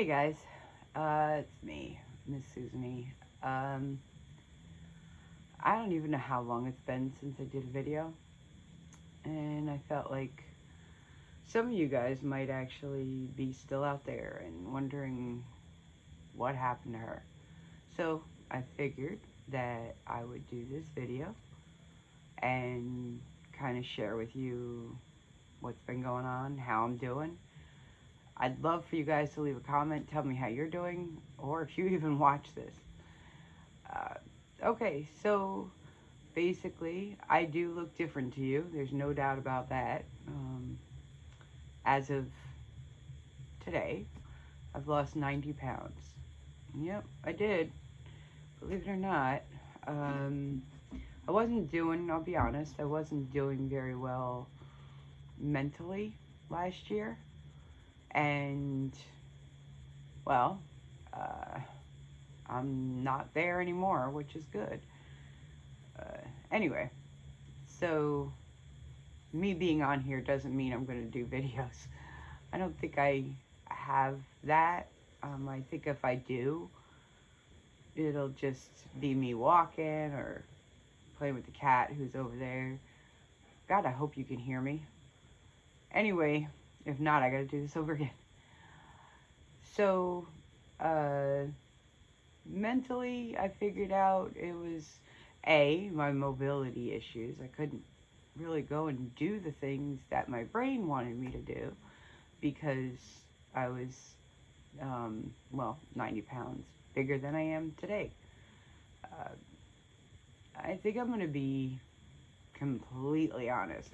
Hey guys, it's me, MsSusannie. I don't even know how long it's been since I did a video, and I felt like some of you guys might actually be still out there and wondering what happened to her. So I figured that I would do this video and kind of share with you what's been going on, how I'm doing. I'd love for you guys to leave a comment, tell me how you're doing, or if you even watch this. Uh, okay, so basically, I do look different to you. There's no doubt about that. As of today, I've lost 90 pounds. Yep, I did. Believe it or not. Um, I wasn't doing, I'll be honest, I wasn't doing very well mentally last year. And, well, uh, I'm not there anymore, which is good. Anyway, so me being on here doesn't mean I'm going to do videos. I don't think I have that. I think if I do, it'll just be me walking or playing with the cat who's over there. God, I hope you can hear me. Anyway, if not, I gotta do this over again. So, mentally, I figured out it was my mobility issues. I couldn't really go and do the things that my brain wanted me to do because I was, 90 pounds bigger than I am today. Uh, I think I'm going to be completely honest.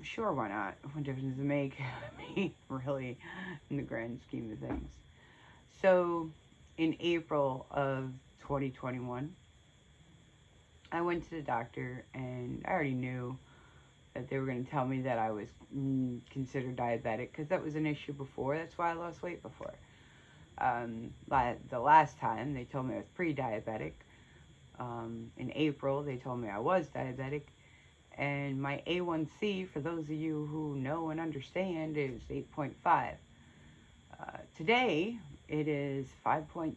Sure, why not? What difference does it make? Me, really, in the grand scheme of things. So, in April of 2021, I went to the doctor, and I already knew that they were going to tell me that I was considered diabetic, because that was an issue before. That's why I lost weight before. The last time, they told me I was pre-diabetic. In April, they told me I was diabetic. And my A1C, for those of you who know and understand, is 8.5. Today, it is 5.2.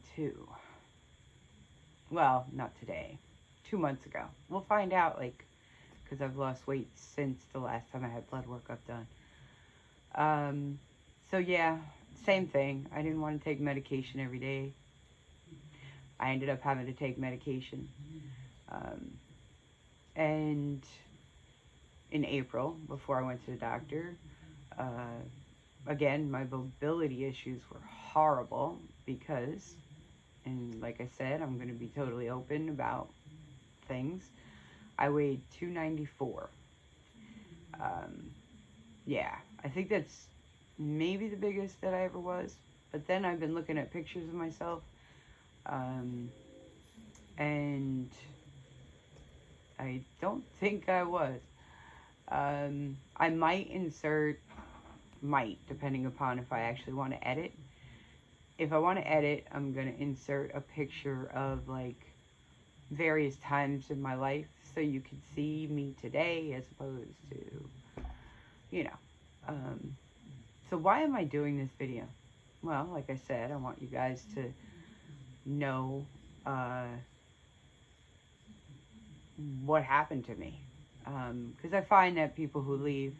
Well, not today. 2 months ago. We'll find out, because I've lost weight since the last time I had blood workup done. So yeah, same thing. I didn't want to take medication every day. I ended up having to take medication. And in April, before I went to the doctor, again, my mobility issues were horrible because, and like I said, I'm going to be totally open about things. I weighed 294. Yeah, I think that's maybe the biggest that I ever was. But then I've been looking at pictures of myself, and I don't think I was. I might insert, depending upon if I actually want to edit. If I want to edit, I'm going to insert a picture of, various times in my life so you can see me today as opposed to, you know. So why am I doing this video? Well, like I said, I want you guys to know what happened to me. Because I find that people who leave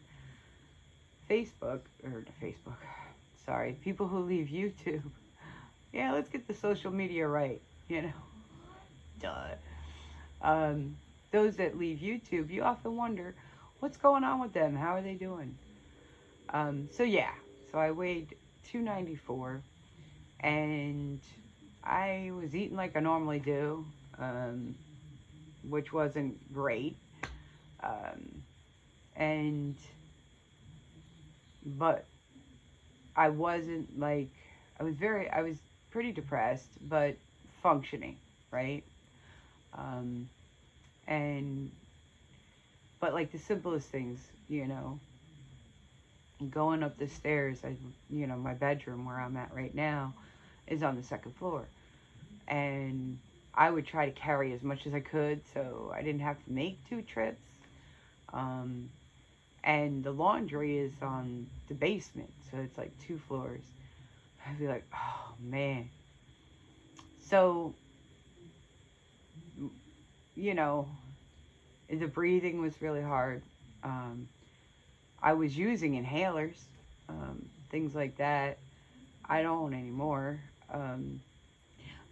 people who leave YouTube, yeah, let's get the social media right, duh. Those that leave YouTube, you often wonder, what's going on with them? How are they doing? So I weighed 294, and I was eating like I normally do, which wasn't great. But I wasn't I was pretty depressed, but functioning, right? But the simplest things, going up the stairs, my bedroom where I'm at right now is on the second floor. And I would try to carry as much as I could so I didn't have to make 2 trips. And the laundry is on the basement, so it's 2 floors. I'd be like, oh man. So, you know, the breathing was really hard. Um, I was using inhalers, things like that. I don't anymore. Um,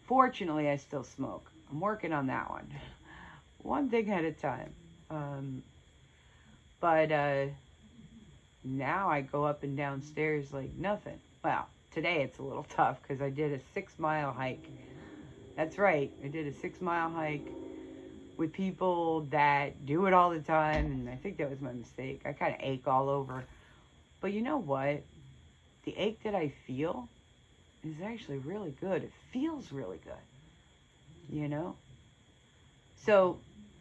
Fortunately, I still smoke. I'm working on that one thing at a time. Um, but now I go up and down stairs like nothing. Well, today it's a little tough because I did a 6 mile hike. That's right, I did a 6 mile hike with people that do it all the time, and I think that was my mistake. I kind of ache all over. But you know what? The ache that I feel is actually really good. It feels really good, you know? So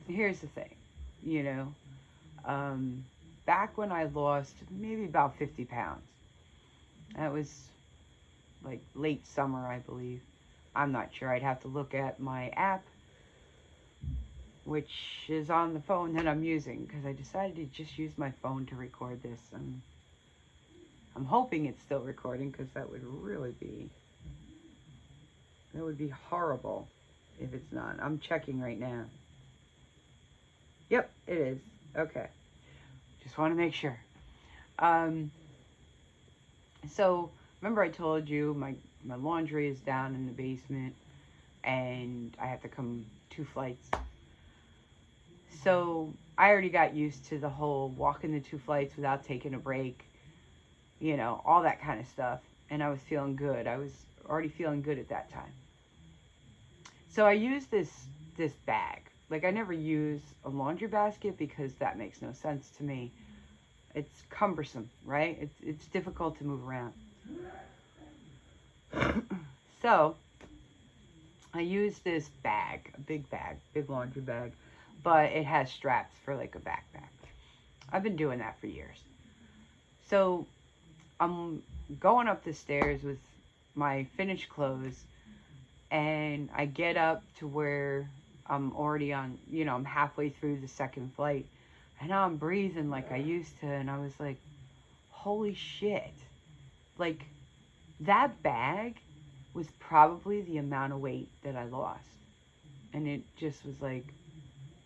here's the thing, you know, back when I lost maybe about 50 pounds, that was like late summer, I believe. I'm not sure. I'd have to look at my app, which is on the phone that I'm using, because I decided to just use my phone to record this. I'm hoping it's still recording, because that would be horrible if it's not. I'm checking right now. Yep, it is. Okay. Just want to make sure. Um, so remember I told you my laundry is down in the basement and I have to come 2 flights. So I already got used to the whole walking the 2 flights without taking a break, you know, all that kind of stuff. And I was feeling good. I was already feeling good at that time. So I used this bag. Like, I never use a laundry basket because that makes no sense to me. It's cumbersome, right? It's difficult to move around. So I use this bag, a big bag, big laundry bag, but it has straps for like a backpack. I've been doing that for years. So I'm going up the stairs with my finished clothes, and I get up to where I'm already on, you know, I'm halfway through the second flight, and now I'm breathing like I used to, and I was like, holy shit. Like, that bag was probably the amount of weight that I lost. And it just was like,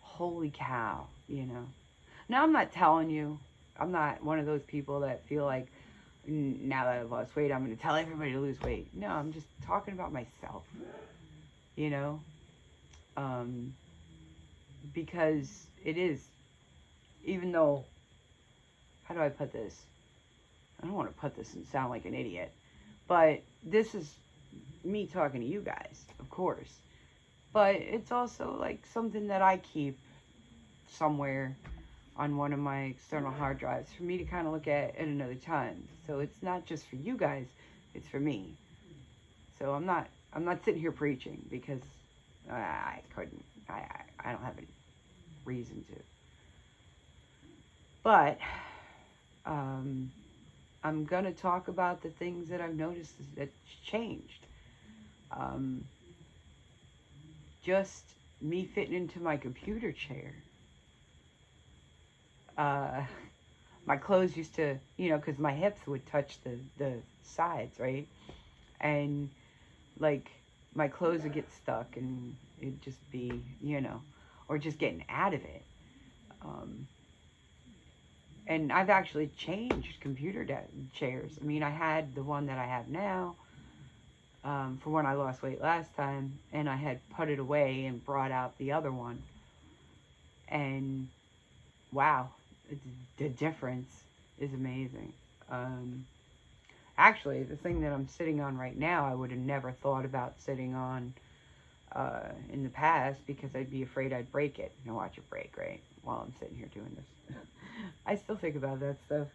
holy cow, you know. Now, I'm not telling you, I'm not one of those people that feel like, now that I've lost weight, I'm going to tell everybody to lose weight. No, I'm just talking about myself, you know. Because it is, even though, how do I put this? I don't want to put this and sound like an idiot, but this is me talking to you guys, of course. But it's also like something that I keep somewhere on one of my external hard drives for me to kind of look at another time. So it's not just for you guys, it's for me. So I'm not sitting here preaching because I couldn't. I don't have any reason to. But I'm going to talk about the things that I've noticed that changed. Just me fitting into my computer chair. My clothes used to, you know, because my hips would touch the sides, right? And, like, my clothes would get stuck and it'd just be, you know, or just getting out of it. And I've actually changed computer chairs. I mean, I had the one that I have now for when I lost weight last time, and I had put it away and brought out the other one. And wow, the difference is amazing. Actually, the thing that I'm sitting on right now, I would have never thought about sitting on in the past because I'd be afraid I'd break it. You know, watch it break, right? While I'm sitting here doing this. I still think about that stuff.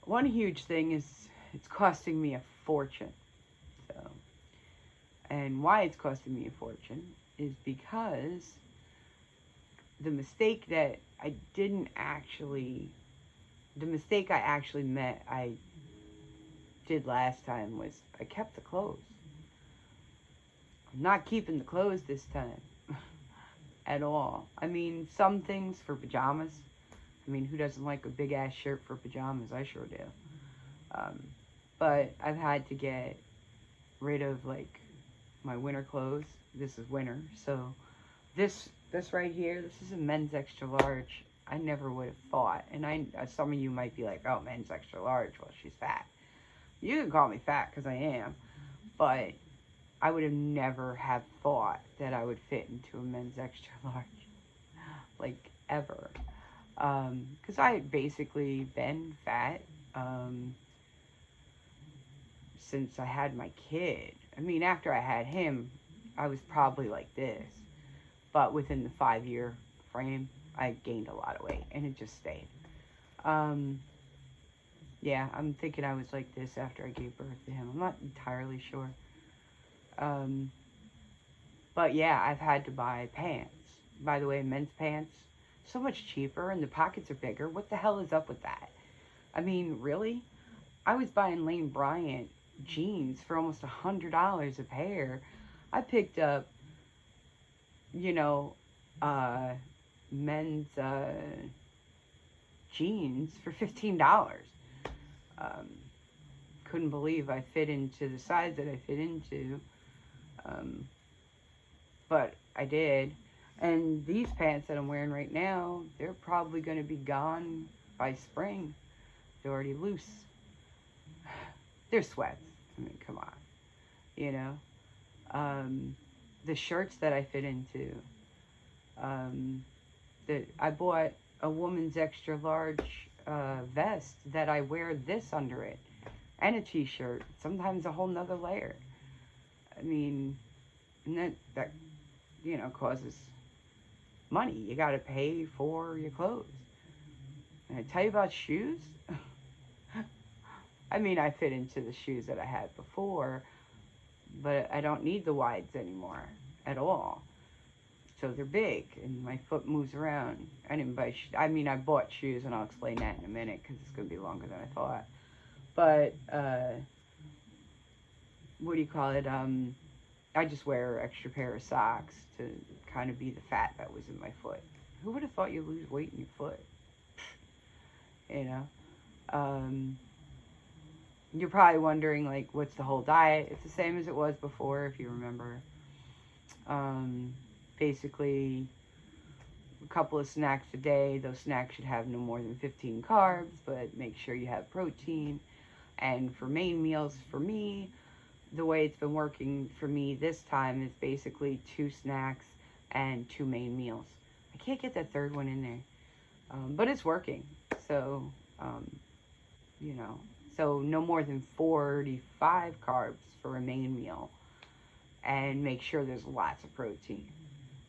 One huge thing is it's costing me a fortune. So, and why it's costing me a fortune is because the mistake I did last time was I kept the clothes. I'm not keeping the clothes this time at all. I mean, some things for pajamas. I mean, who doesn't like a big ass shirt for pajamas? I sure do. Um, but I've had to get rid of like my winter clothes. This is winter, so this right here, this is a men's extra large. I never would have thought, and some of you might be like, oh, men's extra large. Well, she's fat. You can call me fat because I am, but I would have never have thought that I would fit into a men's extra large, like ever. Because I had basically been fat since I had my kid. I mean, after I had him, I was probably like this. But within the 5 year frame, I gained a lot of weight, and it just stayed. Um, yeah, I'm thinking I was like this after I gave birth to him. I'm not entirely sure. Um, but yeah, I've had to buy pants. By the way, men's pants, so much cheaper, and the pockets are bigger. What the hell is up with that? I mean, really? I was buying Lane Bryant jeans for almost $100 a pair. I picked up, you know, uh, men's jeans for $15. Um, couldn't believe I fit into the size that I fit into, um, but I did. And these pants that I'm wearing right now, they're probably going to be gone by spring. They're already loose. They're sweats. I mean, come on, you know. The shirts that I fit into, that I bought a woman's extra large vest that I wear this under it, and a t-shirt, sometimes a whole nother layer. I mean, and that causes money. You got to pay for your clothes. And I tell you about shoes. I mean, I fit into the shoes that I had before, but I don't need the wides anymore at all. So they're big, and my foot moves around. I didn't buy I mean, I bought shoes, and I'll explain that in a minute, because it's going to be longer than I thought. But, what do you call it? I just wear an extra pair of socks to kind of be the fat that was in my foot. Who would have thought you'd lose weight in your foot? You know? You're probably wondering, like, what's the whole diet? It's the same as it was before, if you remember. Basically, a couple of snacks a day. Those snacks should have no more than 15 carbs, but make sure you have protein. And for main meals, for me, the way it's been working for me this time is basically 2 snacks and 2 main meals. I can't get that third one in there, but it's working. So, you know, so no more than 45 carbs for a main meal, and make sure there's lots of protein.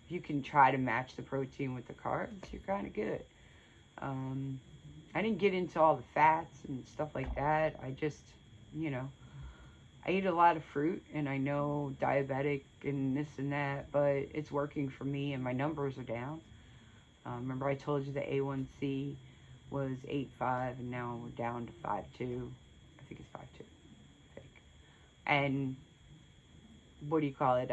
If you can try to match the protein with the carbs, you're kind of good. I didn't get into all the fats and stuff like that. I just, I eat a lot of fruit, and I know diabetic and this and that, but it's working for me, and my numbers are down. Remember I told you the A1C was 8.5, and now we're down to 5.2. I think it's 5.2. I think. And what do you call it?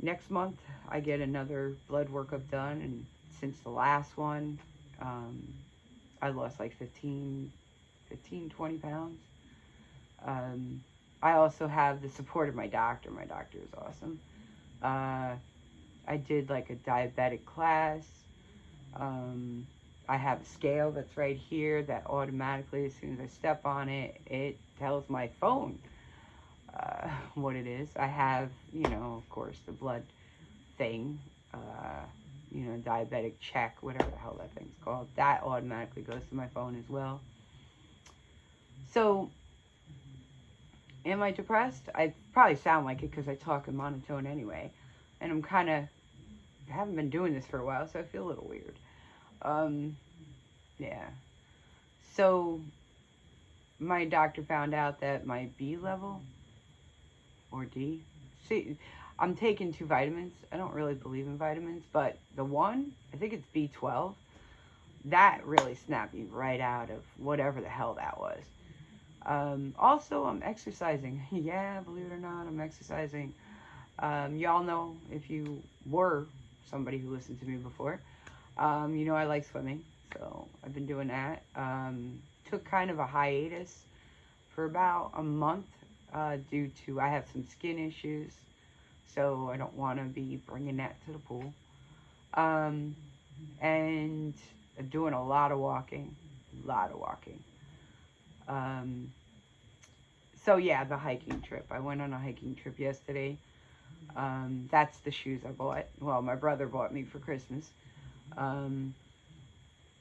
Next month I get another blood workup done, and since the last one, I lost like 15, 20 pounds. I also have the support of my doctor. My doctor is awesome. I did like a diabetic class. I have a scale that's right here that automatically, as soon as I step on it, it tells my phone what it is. I have, of course, the blood thing, diabetic check, whatever the hell that thing's called. That automatically goes to my phone as well. So, am I depressed? I probably sound like it because I talk in monotone anyway. And I'm kind of, haven't been doing this for a while, so I feel a little weird. Yeah. So, my doctor found out that my B level, or D, see, I'm taking 2 vitamins. I don't really believe in vitamins, but the one, I think it's B12, that really snapped me right out of whatever the hell that was. Also, I'm exercising. Yeah, believe it or not, I'm exercising. Y'all know, if you were somebody who listened to me before, I like swimming, so I've been doing that. took kind of a hiatus for about a month due to I have some skin issues, so I don't want to be bringing that to the pool. And doing a lot of walking, Um, so yeah, the hiking trip. I went on a hiking trip yesterday. That's the shoes I bought. Well, my brother bought me for Christmas. Um,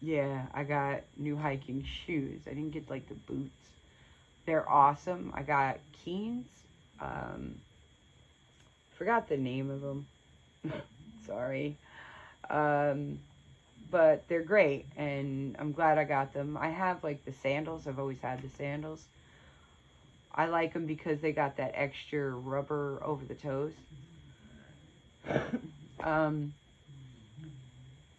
yeah, I got new hiking shoes. I didn't get like the boots. They're awesome. I got Keens. Um, Forgot the name of them. Sorry. Um, but they're great, and I'm glad I got them. I have like the sandals. I've always had the sandals. I like them because they got that extra rubber over the toes. um,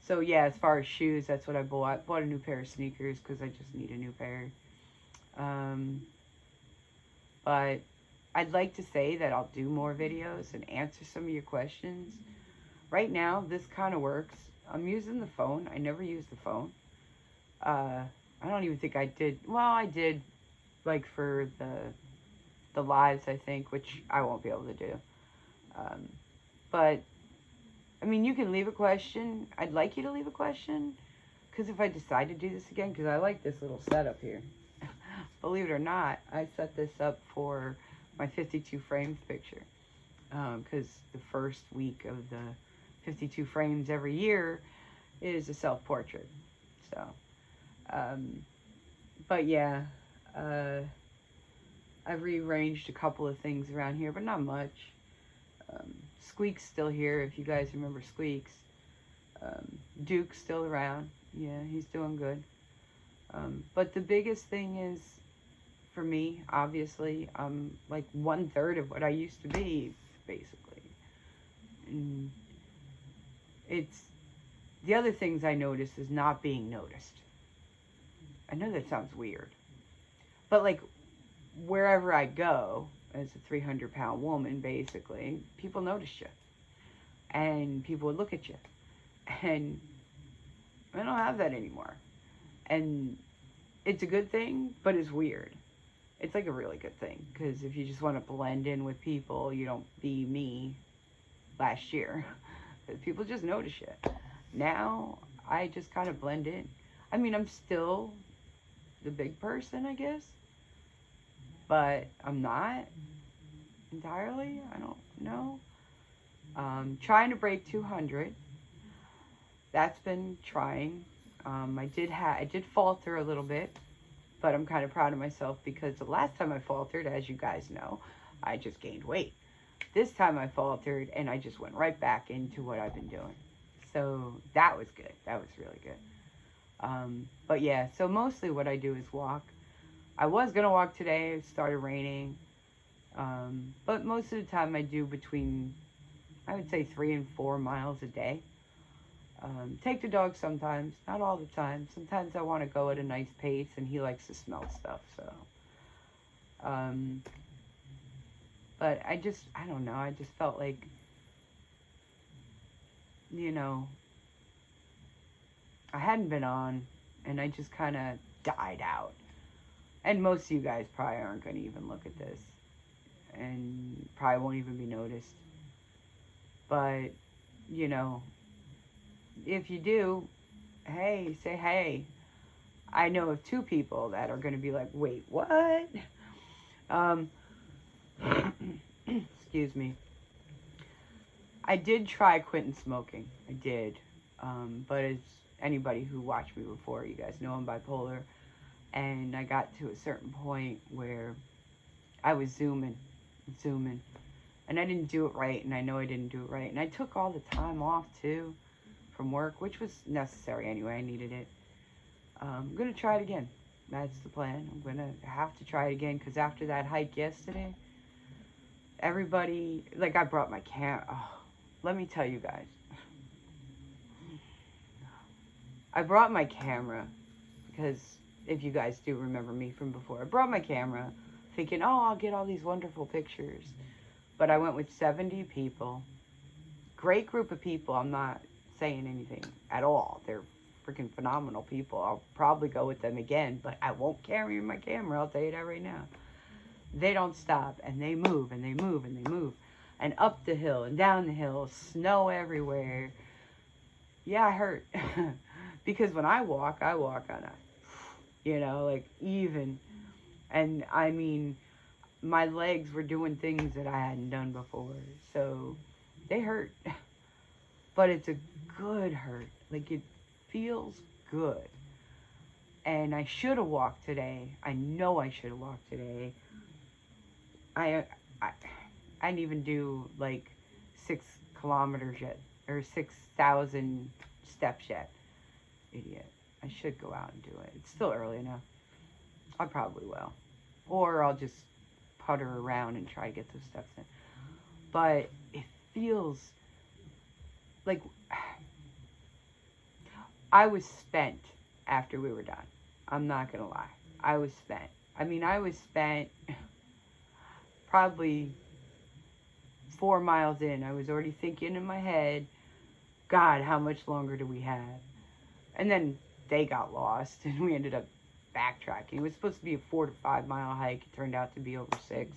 so yeah, as far as shoes, that's what I bought. Bought a new pair of sneakers because I just need a new pair. Um, but I'd like to say that I'll do more videos and answer some of your questions. Right now, this kind of works. I'm using the phone. I never used the phone. I don't even think I did. Well, I did, like, for the lives, I think, which I won't be able to do. But, I mean, you can leave a question. I'd like you to leave a question, because if I decide to do this again, because I like this little setup here. Believe it or not, I set this up for my 52 frames picture, because the first week of the 52 frames every year is a self-portrait. So, but yeah, I've rearranged a couple of things around here, but not much. Squeak's still here, if you guys remember Squeaks. Duke's still around. Yeah, he's doing good. But the biggest thing is, for me, obviously, I'm like 1/3 of what I used to be, basically. And it's, the other things I notice is not being noticed. I know that sounds weird. But like, wherever I go, as a 300-pound woman, basically, people notice you. And people would look at you. And I don't have that anymore. And it's a good thing, but it's weird. It's like a really good thing, because if you just want to blend in with people, you don't be me last year. People just notice you. Now, I just kind of blend in. I mean, I'm still the big person, I guess. But I'm not entirely. I don't know. Trying to break 200. That's been trying. I did falter a little bit, but I'm kind of proud of myself because the last time I faltered, as you guys know, I just gained weight. This time I faltered and I just went right back into what I've been doing. So that was good. That was really good. But yeah, so mostly what I do is walk. I was going to walk today. It started raining. But most of the time I do between, I would say, 3 and 4 miles a day. Take the dog sometimes, not all the time. Sometimes I want to go at a nice pace, and he likes to smell stuff, so. But I don't know, I just felt like, you know, I hadn't been on, and I just kind of died out. And most of you guys probably aren't going to even look at this, and probably won't even be noticed. But, you know, if you do, hey, say hey. I know of 2 people that are going to be like, wait, what? Excuse me. I did try quitting smoking. I did. But as anybody who watched me before, you guys know I'm bipolar. And I got to a certain point where I was zooming. And I didn't do it right, and I know I didn't do it right. And I took all the time off, too, from work, which was necessary anyway. I needed it. I'm going to try it again. That's the plan. I'm going to have to try it again, because after that hike yesterday, everybody, like, I brought my camera. Oh, let me tell you guys. I brought my camera, because if you guys do remember me from before, I brought my camera thinking, oh, I'll get all these wonderful pictures. But I went with 70 people. Great group of people. I'm not saying anything at all. They're freaking phenomenal people. I'll probably go with them again, but I won't carry my camera. I'll tell you that right now. They don't stop, and they move, and they move, and they move. And up the hill, and down the hill, snow everywhere. Yeah, I hurt. Because when I walk on a, like even. And I mean, my legs were doing things that I hadn't done before. So they hurt. But it's a good hurt. Like, it feels good. And I should have walked today. I know I should have walked today. I didn't even do like 6 kilometers yet, or 6,000 steps yet. Idiot. I should go out and do it. It's still early enough. I probably will. Or I'll just putter around and try to get those steps in. But it feels like I was spent after we were done. I'm not going to lie. I was spent. I mean, I was spent probably 4 miles in. I was already thinking in my head, God, how much longer do we have? And then they got lost, and we ended up backtracking. It was supposed to be a 4 to 5 mile hike. It turned out to be over 6.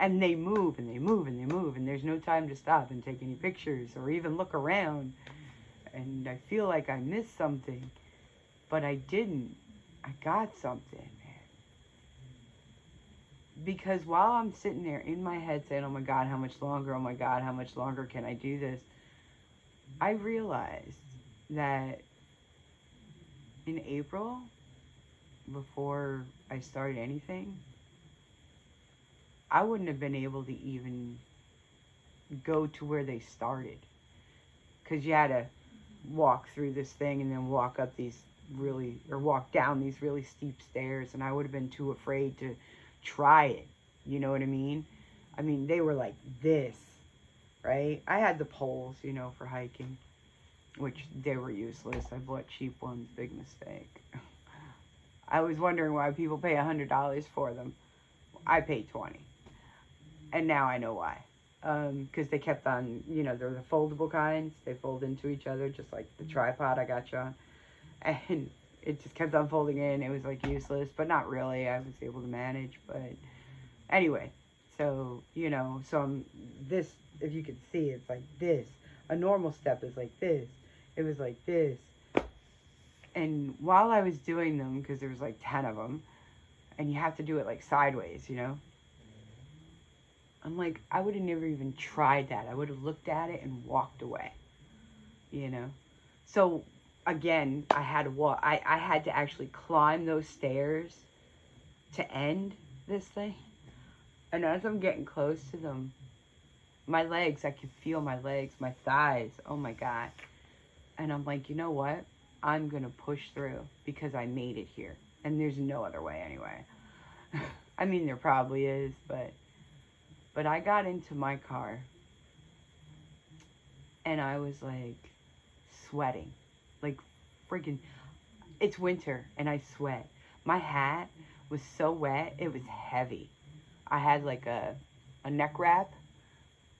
And they move, and they move, and they move, and there's no time to stop and take any pictures or even look around. And I feel like I missed something, but I didn't. I got something, man. Because while I'm sitting there in my head saying, oh my God, how much longer? Oh my God, how much longer can I do this? I realized that in April, before I started anything, I wouldn't have been able to even go to where they started. Because you had to walk through this thing and then walk down these really steep stairs, and I would have been too afraid to try it. You know what I mean? I mean, they were like this, right? I had the poles, for hiking, which they were useless. I bought cheap ones, big mistake. I was wondering why people pay $100 for them. I paid $20. And now I know why. Because they kept on, they're the foldable kinds. They fold into each other, just like the tripod I got you on. And it just kept on folding in. It was like useless, but not really. I was able to manage. But anyway, so, so this, if you can see, it's like this. A normal step is like this. It was like this. And while I was doing them, because there was like 10 of them, and you have to do it like sideways, I'm like, I would have never even tried that. I would have looked at it and walked away, So, again, I had to walk. I had to actually climb those stairs to end this thing. And as I'm getting close to them, my legs, I could feel my legs, my thighs, oh my God. And I'm like, you know what? I'm going to push through because I made it here. And there's no other way anyway. I mean, there probably is, but I got into my car and I was like sweating. Like freaking, it's winter and I sweat. My hat was so wet, it was heavy. I had like a neck wrap,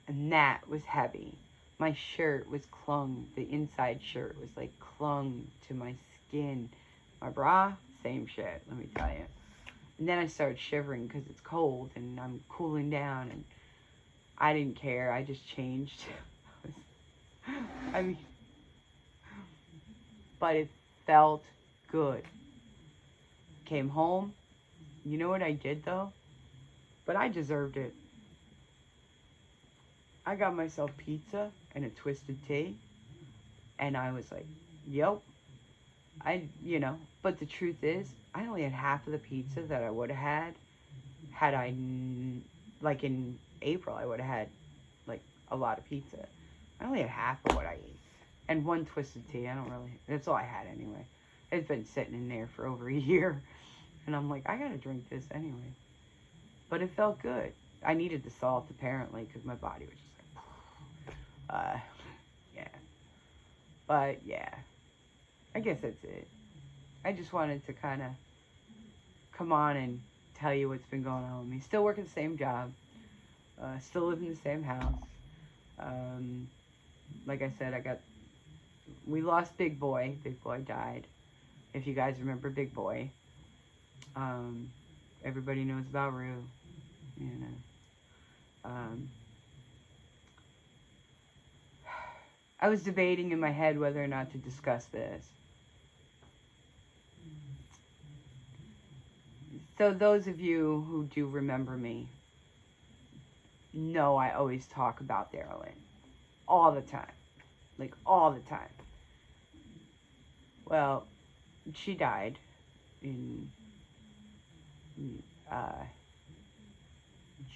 and that was heavy. My shirt was clung, the inside shirt was like clung to my skin. My bra, same shit, let me tell you. And then I started shivering because it's cold and I'm cooling down, and I didn't care. I just changed. But it felt good. Came home. You know what I did though? But I deserved it. I got myself pizza and a twisted tea. And I was like, yep. But the truth is, I only had half of the pizza that I would have had I, like in April, I would have had like a lot of pizza. I only had half of what I ate. And one twisted tea. That's all I had anyway. It's been sitting in there for over a year. And I'm like, I gotta drink this anyway. But it felt good. I needed the salt apparently because my body was just like, yeah. But yeah, I guess that's it. I just wanted to kind of come on and tell you what's been going on with me. Still working the same job. Still live in the same house. like I said, we lost Big Boy. Big Boy died. If you guys remember Big Boy, um, everybody knows about Rue. You know, um, I was debating in my head whether or not to discuss this. So those of you who do remember me know I always talk about Darylyn all the time, like all the time. Well, she died in uh,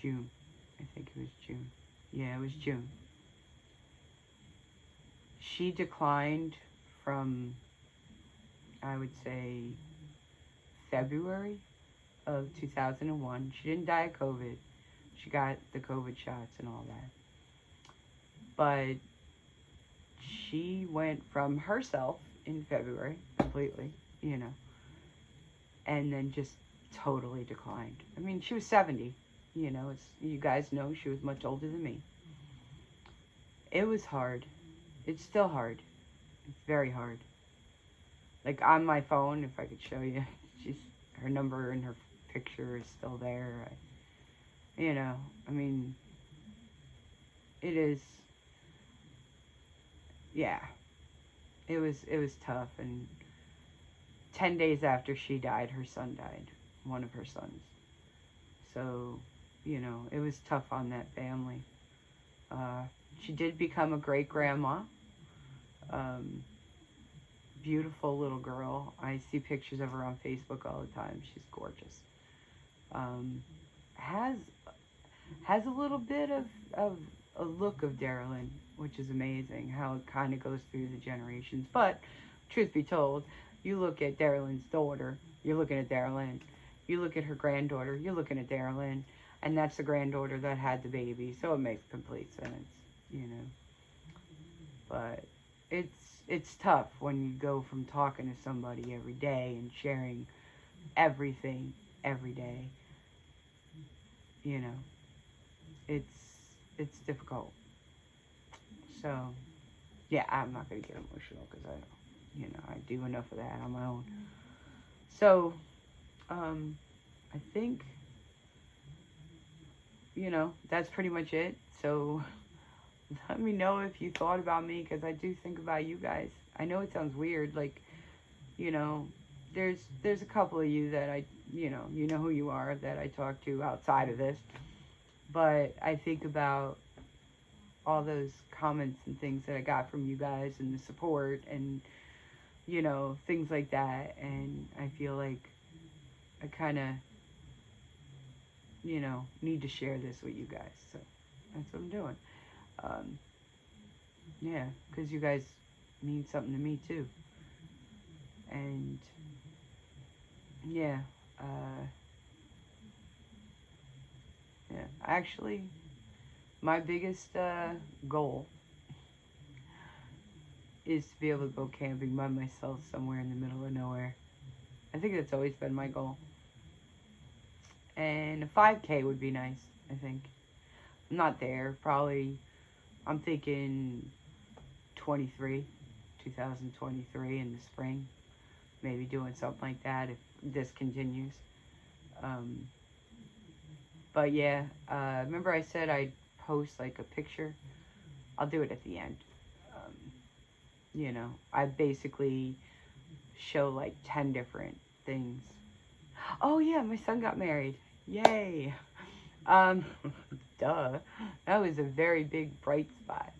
June. I think it was June. Yeah, it was June. She declined from, I would say, February of 2001. She didn't die of COVID. She got the COVID shots and all that. But she went from herself in February, completely, you know, and then just totally declined. I mean, she was 70, you know, you guys know she was much older than me. It was hard. It's still hard. It's very hard. Like, on my phone, if I could show you, her number and her picture is still there. You know, I mean, it is, yeah, it was tough. And 10 days after she died, her son died, one of her sons. So, you know, it was tough on that family. She did become a great grandma. Beautiful little girl. I see pictures of her on Facebook all the time. She's gorgeous. Has a little bit of a look of Darylyn, which is amazing, how it kind of goes through the generations. But, truth be told, you look at Darylyn's daughter, you're looking at Darylyn. You look at her granddaughter, you're looking at Darylyn. And that's the granddaughter that had the baby, so it makes complete sense, you know. But it's tough when you go from talking to somebody every day and sharing everything every day. You know, it's difficult. So, yeah, I'm not gonna get emotional because I do enough of that on my own. So, I think, that's pretty much it. So, let me know if you thought about me, because I do think about you guys. I know it sounds weird, like, you know, there's a couple of you that you know who you are, that I talk to outside of this. But I think about all those comments and things that I got from you guys, and the support, and, things like that. And I feel like I kind of, need to share this with you guys. So that's what I'm doing. Yeah, because you guys mean something to me too. And yeah, yeah. Actually, my biggest goal is to be able to go camping by myself somewhere in the middle of nowhere. I think that's always been my goal. And a 5K would be nice, I think. I'm not there. Probably, I'm thinking 2023 in the spring. Maybe doing something like that if this continues. But yeah, remember I said I'd post like a picture? I'll do it at the end. I basically show like 10 different things. Oh yeah, my son got married. Yay! Um, Duh. That was a very big bright spot.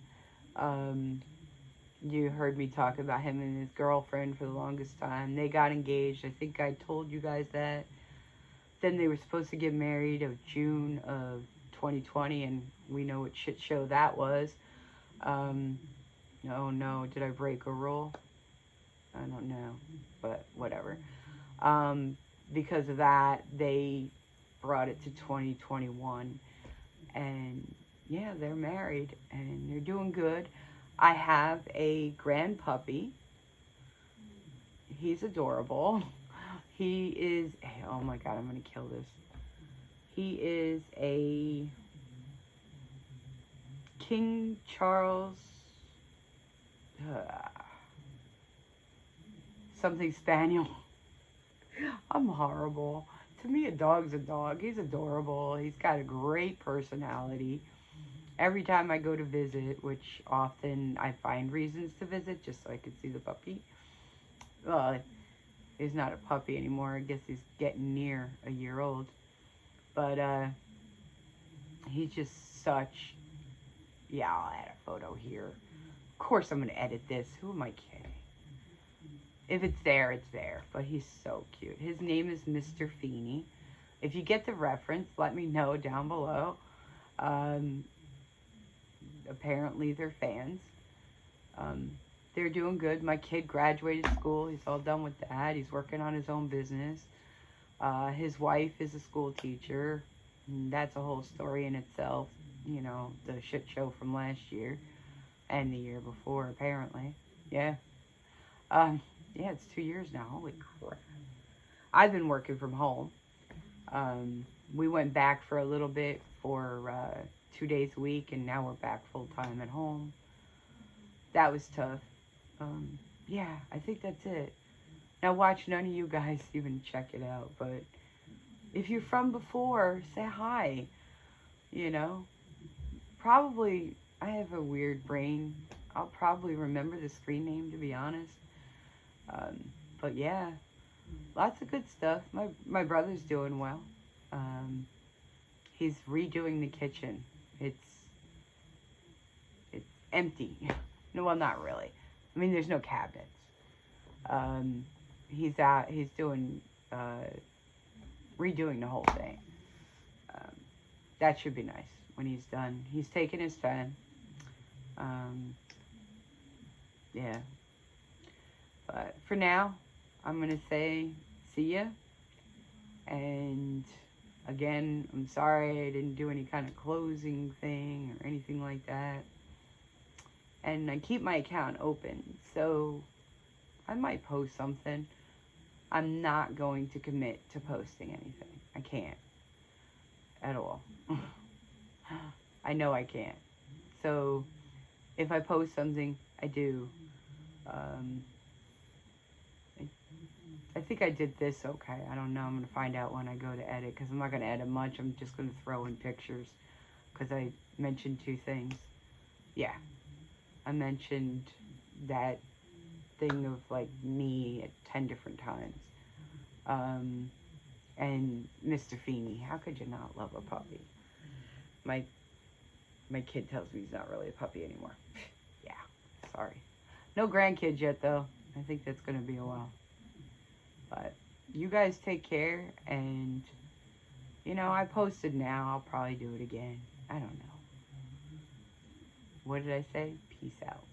You heard me talk about him and his girlfriend for the longest time. They got engaged. I think I told you guys that. Then they were supposed to get married of June of 2020, and we know what shit show that was. Oh no, did I break a rule? I don't know, but whatever. Because of that, they brought it to 2021, and yeah, they're married, and they're doing good. I have a grand puppy. He's adorable. He is, oh my god, I'm gonna kill this. He is a King Charles something spaniel. I'm horrible. To me, a dog's a dog. He's adorable. He's got a great personality. Every time I go to visit, which often I find reasons to visit just so I can see the puppy. Well, he's not a puppy anymore. I guess he's getting near a year old. But he's just such... Yeah, I'll add a photo here. Of course I'm going to edit this. Who am I kidding? If it's there, it's there. But he's so cute. His name is Mr. Feeney. If you get the reference, let me know down below. Apparently they're fans. They're doing good. My kid graduated school. He's all done with that. He's working on his own business. His wife is a school teacher. And that's a whole story in itself. You know, the shit show from last year. And the year before, apparently. Yeah. Yeah, it's 2 years now. Holy crap. I've been working from home. We went back for a little bit for 2 days a week, and now we're back full-time at home. That was tough. Yeah, I think that's it. Now watch, none of you guys even check it out, but if you're from before, say hi. You know? Probably, I have a weird brain. I'll probably remember the screen name, to be honest. But yeah, lots of good stuff. My brother's doing well. He's redoing the kitchen. It's empty. No, well, not really. I mean, there's no cabinets. He's doing redoing the whole thing. That should be nice when he's done. He's taking his time. Yeah. But for now, I'm going to say see ya. And again, I'm sorry I didn't do any kind of closing thing or anything like that. And I keep my account open, so I might post something. I'm not going to commit to posting anything. I can't. At all. I know I can't. So, if I post something, I do. I think I did this okay. I don't know. I'm going to find out when I go to edit, because I'm not going to edit much. I'm just going to throw in pictures, because I mentioned 2 things. Yeah. I mentioned that thing of, like, me at 10 different times. And Mr. Feeney. How could you not love a puppy? My kid tells me he's not really a puppy anymore. Yeah, sorry. No grandkids yet, though. I think that's going to be a while. But you guys take care, and, you know, I posted now. I'll probably do it again. I don't know. What did I say? Peace out.